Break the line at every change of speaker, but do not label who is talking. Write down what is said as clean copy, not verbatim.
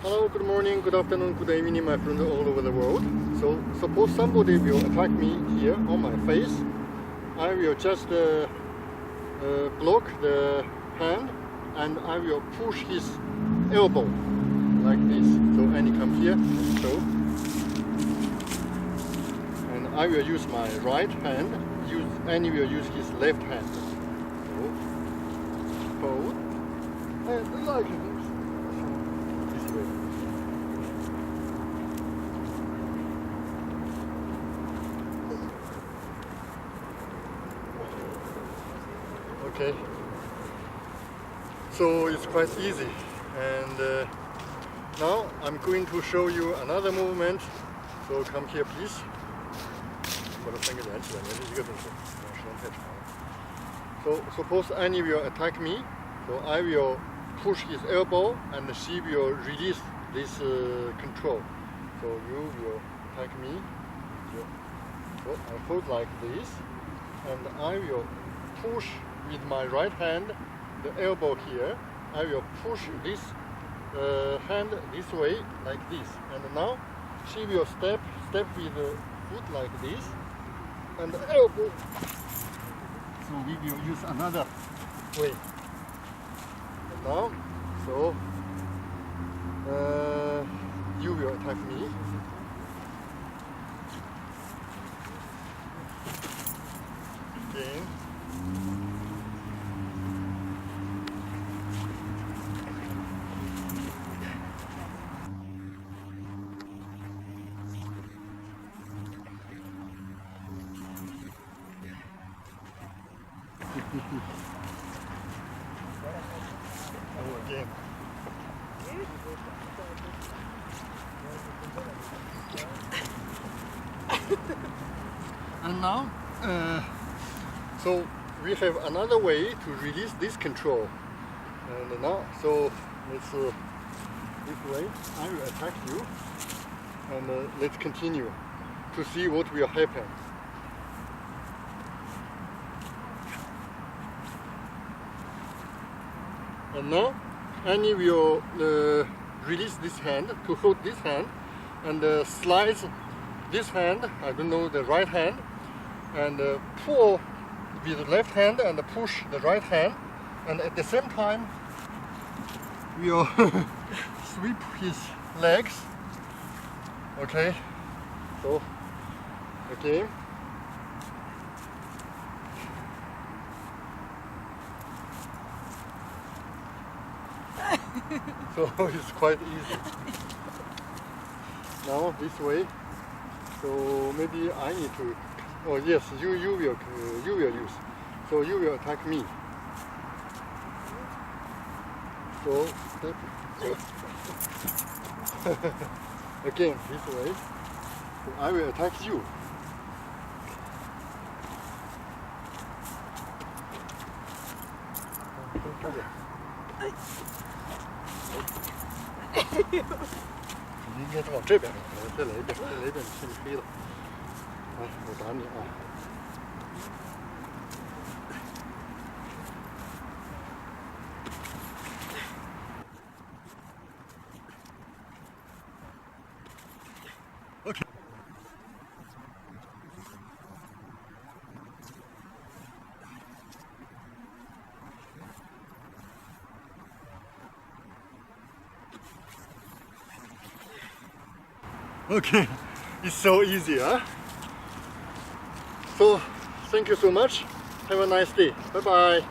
Hello, good morning, good afternoon, good evening, my friends all over the world. So, suppose somebody will attack me here on my face. I will just block the hand and I will push his elbow like this. So, Annie come here, so. And I will use my right hand, Annie will use his left hand. So, hold, and like this. Okay, so it's quite easy, and now I'm going to show you another movement. So come here, please. 把它三个连起来，连着一个动作，时间太长了。So suppose Annie will attack me, so I will push his elbow, and she will release this control. So you will attack me. So I hold like this, and I will push with my right hand the elbow here. I will push this hand this way like this, and now she will step with the foot like this and the elbow. So we will use another way. And now, so you will attack me. Again. Oh, again. And now, so we have another way to release this control. And now, so let's this way. I will attack you, and let's continue to see what will happen. And now, Annie will release this hand to hold this hand and slice this hand, I don't know, the right hand, and pull with the left hand and push the right hand, and at the same time we'll sweep his legs. Okay, so again. So it's quite easy. Now this way. So maybe I need to. Oh yes, you will use. So you will attack me. So step. Again this way. So I will attack you. Okay. 你应该是往这边，再来一遍，你先飞了。来，我打你啊！ Okay. Okay, it's so easy, huh? So, thank you so much. Have a nice day. Bye-bye.